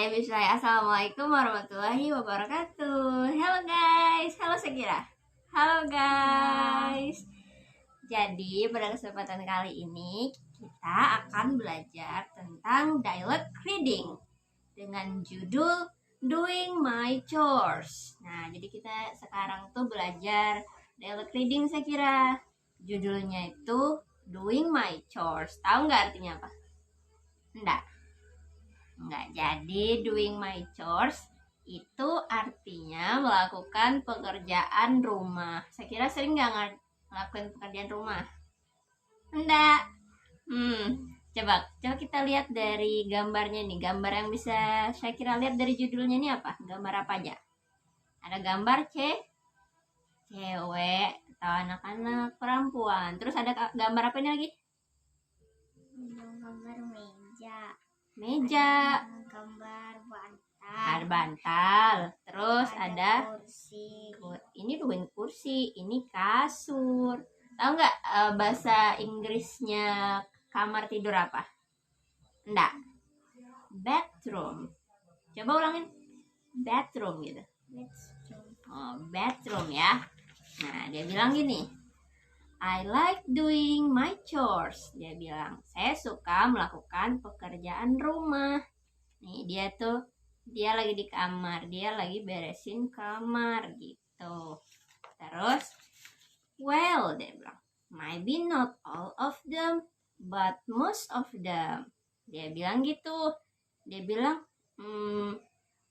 Bismillah. Assalamualaikum warahmatullahi wabarakatuh. Halo guys, halo Sekira. Halo guys. Jadi pada kesempatan kali ini kita akan belajar tentang dialog reading dengan judul Doing My Chores. Nah, jadi kita sekarang tuh belajar dialog reading Sekira. Judulnya itu Doing My Chores. Tahu nggak artinya apa? Enggak. Jadi doing my chores itu artinya melakukan pekerjaan rumah. Saya kira sering nggak ngelakuin pekerjaan rumah? Enggak. Coba kita lihat dari gambarnya nih. Gambar yang bisa saya kira lihat dari judulnya ini apa? Gambar apa aja? Ada gambar cewek atau anak-anak perempuan. Terus ada gambar apa ini lagi? Gambar meja, gambar ada bantal, terus ada kursi. Ini kursi, ini kasur. Tahu nggak bahasa Inggrisnya kamar tidur apa? Enggak. Bathroom. Coba ulangin. Bathroom gitu. Bathroom ya. Nah, dia bilang gini. I like doing my chores. Dia bilang, saya suka melakukan pekerjaan rumah. Nih, dia lagi di kamar, dia lagi beresin kamar gitu. Terus, well, dia bilang, maybe not all of them, but most of them. Dia bilang gitu. Dia bilang,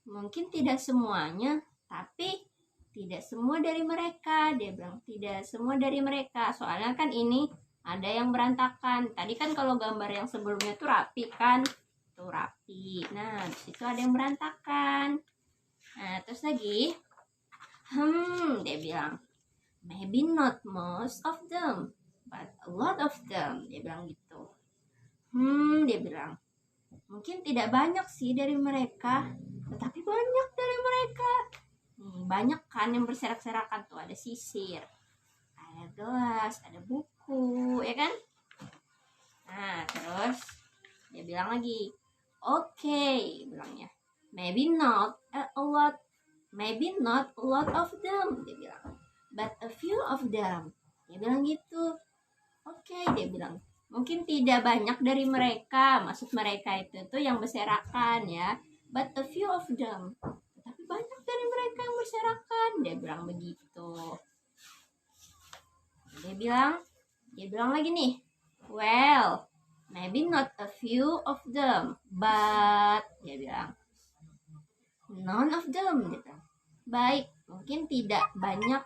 mungkin tidak semuanya, tapi tidak semua dari mereka. Dia bilang tidak semua dari mereka. Soalnya kan ini ada yang berantakan. Tadi kan kalau gambar yang sebelumnya tuh rapi kan. Tuh rapi. Nah, disitu ada yang berantakan. Nah, terus lagi. Dia bilang maybe not most of them, but a lot of them. Dia bilang gitu. Dia bilang mungkin tidak banyak sih dari mereka, tetapi banyak dari mereka. Banyak kan yang berserak-serakan tuh, ada sisir, ada gelas, ada buku, ya kan? Nah, terus dia bilang lagi, okay, bilangnya, maybe not a lot of them, dia bilang, but a few of them. Dia bilang gitu. Okay, dia bilang, mungkin tidak banyak dari mereka, maksud mereka itu tuh yang berserakan ya, but a few of them. Banyak dari mereka yang berserakan. Dia bilang begitu. Dia bilang lagi nih, well, maybe not a few of them, but dia bilang none of them gitu. Baik, mungkin tidak banyak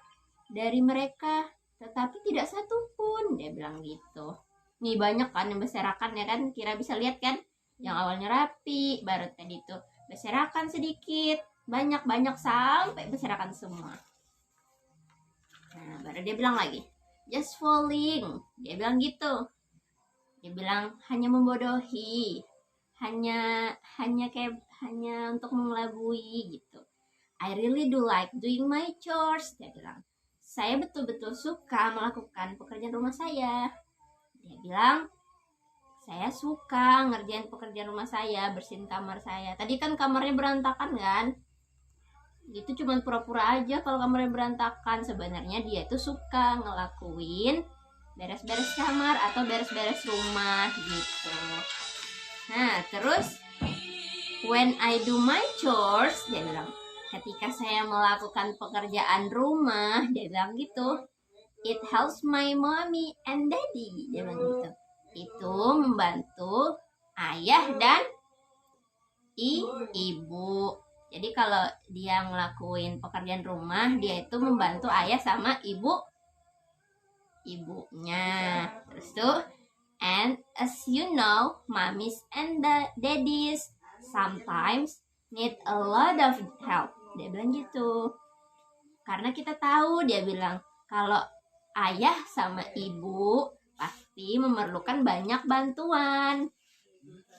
dari mereka, tetapi tidak satu pun. Dia bilang gitu. Nih banyak kan yang berserakan ya kan? Kira bisa lihat kan? Yang awalnya rapi, baru tadi tuh berserakan sedikit. Banyak sampai berserakan semua. Nah, baru dia bilang lagi, just falling. Dia bilang gitu. Dia bilang hanya membodohi, hanya untuk mengelabui gitu. I really do like doing my chores. Dia bilang, saya betul-betul suka melakukan pekerjaan rumah saya. Dia bilang, saya suka ngerjain pekerjaan rumah saya, bersihin kamar saya. Tadi kan kamarnya berantakan kan? Itu cuma pura-pura aja kalau kamarnya berantakan. Sebenarnya dia tuh suka ngelakuin beres-beres kamar atau beres-beres rumah gitu. Nah, terus when I do my chores, dia bilang, ketika saya melakukan pekerjaan rumah, dia bilang gitu, it helps my mommy and daddy. Dia bilang gitu. Itu membantu ayah dan ibu. Jadi kalau dia ngelakuin pekerjaan rumah, dia itu membantu ayah sama ibunya. Terus tuh, and as you know, mommies and the daddies sometimes need a lot of help. Dia bilang gitu. Karena kita tahu, dia bilang, kalau ayah sama ibu pasti memerlukan banyak bantuan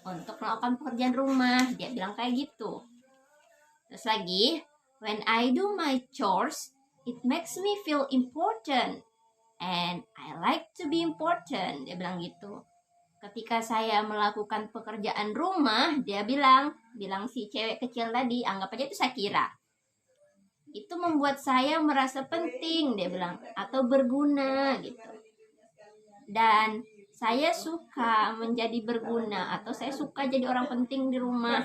untuk melakukan pekerjaan rumah. Dia bilang kayak gitu. Terus lagi, when I do my chores, it makes me feel important. And I like to be important. Dia bilang gitu. ketika saya melakukan pekerjaan rumah, dia bilang si cewek kecil tadi, anggap aja itu Shakira. Itu membuat saya merasa penting, dia bilang, atau berguna gitu. Dan saya suka menjadi berguna atau saya suka jadi orang penting di rumah.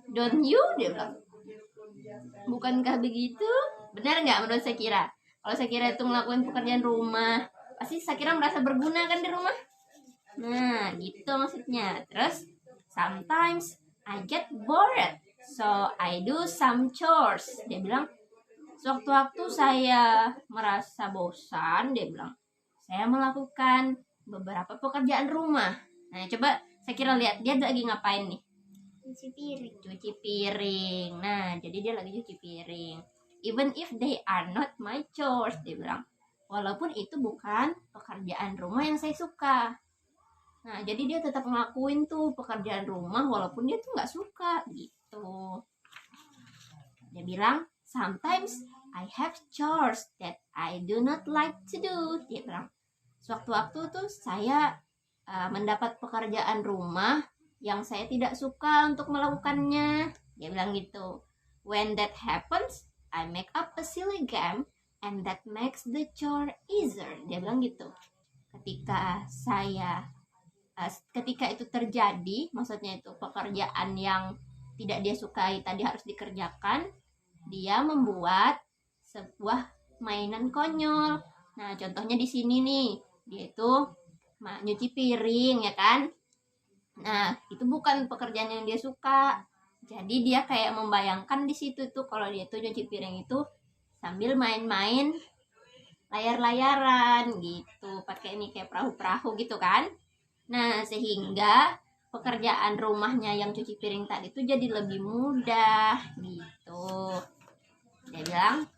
Don't you? Dia bilang. Bukankah begitu? Benar nggak menurut Shakira? Kalau Shakira itu melakukan pekerjaan rumah, pasti Shakira merasa berguna kan di rumah? Nah, gitu maksudnya. Terus, sometimes I get bored, so I do some chores. Dia bilang, sewaktu-waktu saya merasa bosan, dia bilang, saya melakukan beberapa pekerjaan rumah. Nah, coba Shakira lihat, dia lagi ngapain nih? Cuci piring. Cuci piring. Nah, jadi dia lagi cuci piring. Even if they are not my chores, dia bilang. Walaupun itu bukan pekerjaan rumah yang saya suka. Nah, jadi dia tetap ngelakuin tuh pekerjaan rumah walaupun dia tuh nggak suka gitu. Dia bilang, sometimes I have chores that I do not like to do. Dia bilang, sewaktu-waktu tuh saya mendapat pekerjaan rumah yang saya tidak suka untuk melakukannya. Dia bilang gitu. When that happens, I make up a silly game and that makes the chore easier. Dia bilang gitu. Ketika itu terjadi, maksudnya itu pekerjaan yang tidak dia sukai tadi harus dikerjakan, dia membuat sebuah mainan konyol. Nah, contohnya di sini nih, dia itu nyuci piring ya kan. Nah, itu bukan pekerjaan yang dia suka. Jadi dia kayak membayangkan di situ tuh kalau dia tuh nyuci piring itu sambil main-main layar-layaran gitu, pakai ini kayak perahu-perahu gitu kan. Nah, sehingga pekerjaan rumahnya yang cuci piring tadi itu jadi lebih mudah gitu. Dia bilang,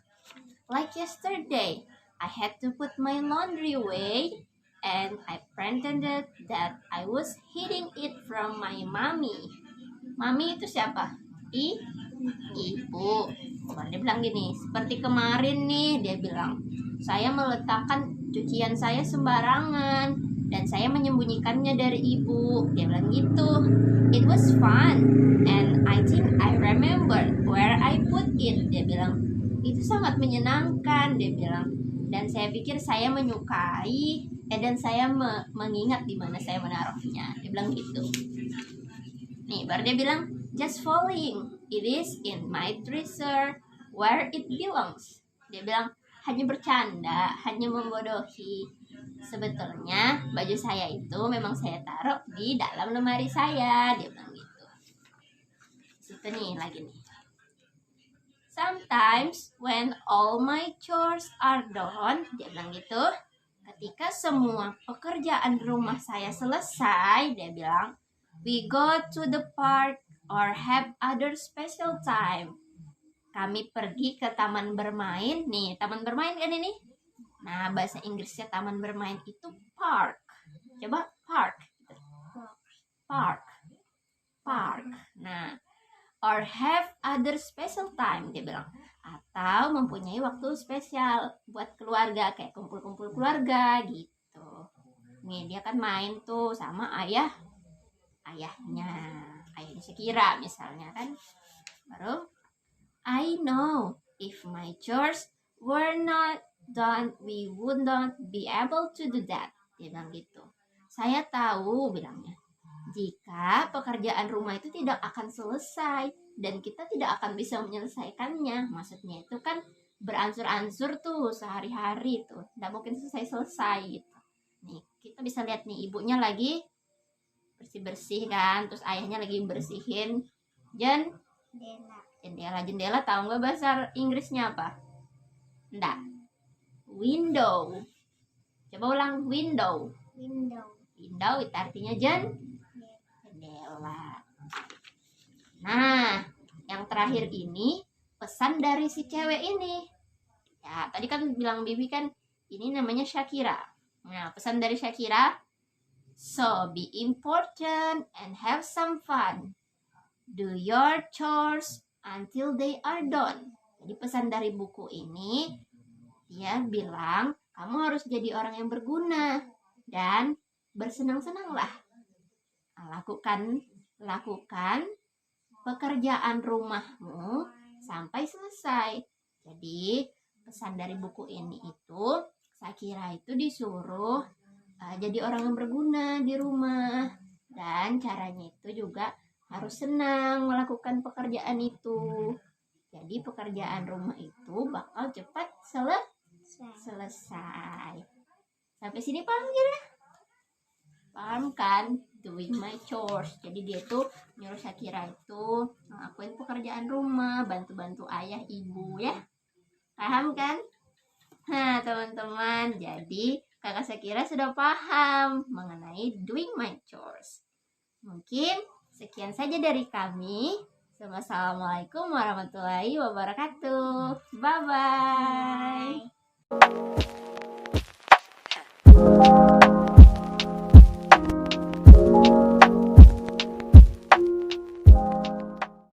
like yesterday, I had to put my laundry away and I pretended that I was hiding it from my mommy. Mami itu siapa? Ibu. Dia bilang gini, seperti kemarin nih, dia bilang, saya meletakkan cucian saya sembarangan dan saya menyembunyikannya dari ibu. Dia bilang gitu. It was fun and I think I remember where I put it. Dia bilang, itu sangat menyenangkan. Dia bilang, dan saya pikir saya menyukai dan saya mengingat di mana saya menaruhnya. Dia bilang gitu. Nih, baru dia bilang, just falling. It is in my dresser where it belongs. Dia bilang, hanya bercanda, hanya membodohi. Sebetulnya baju saya itu memang saya taruh di dalam lemari saya. Dia bilang gitu. Situ nih lagi nih. Sometimes when all my chores are done, dia bilang gitu, ketika semua pekerjaan rumah saya selesai, dia bilang, we go to the park or have other special time. Kami pergi ke taman bermain. Nih, taman bermain kan ini? Nah, bahasa Inggrisnya taman bermain itu park. Coba park. Park. Park. Nah, or have other special time, dia bilang. Atau mempunyai waktu spesial buat keluarga, kayak kumpul-kumpul keluarga gitu. Nih, dia kan main tuh sama ayahnya Shakira misalnya kan. Baru, I know if my chores were not done, we would not be able to do that. Dia bilang gitu. Saya tahu, bilangnya, jika pekerjaan rumah itu tidak akan selesai dan kita tidak akan bisa menyelesaikannya. Maksudnya itu kan beransur-ansur tuh sehari-hari tuh, tidak mungkin selesai gitu. Nih, kita bisa lihat nih, ibunya lagi bersih-bersih kan, terus ayahnya lagi bersihin jendela. Tahu nggak bahasa Inggrisnya apa? Enggak. Window. Coba ulang, window itu artinya jendela. Nah, yang terakhir ini pesan dari si cewek ini. Ya, tadi kan bilang Bibi kan ini namanya Shakira. Nah, pesan dari Shakira, so be important and have some fun. Do your chores until they are done. Jadi pesan dari buku ini, dia bilang kamu harus jadi orang yang berguna dan bersenang-senanglah. Lakukan pekerjaan rumahmu sampai selesai. Jadi pesan dari buku ini itu, Shakira itu disuruh jadi orang yang berguna di rumah, dan caranya itu juga harus senang melakukan pekerjaan itu. Jadi pekerjaan rumah itu bakal cepat selesai. Sampai sini paham ya? Paham kan? Doing my chores. Jadi dia tuh nyuruh Shakira itu ngelakuin pekerjaan rumah, bantu-bantu ayah ibu ya. Paham kan? Nah teman-teman, jadi kakak Shakira sudah paham mengenai doing my chores. Mungkin sekian saja dari kami. Wassalamualaikum warahmatullahi wabarakatuh. Bye-bye.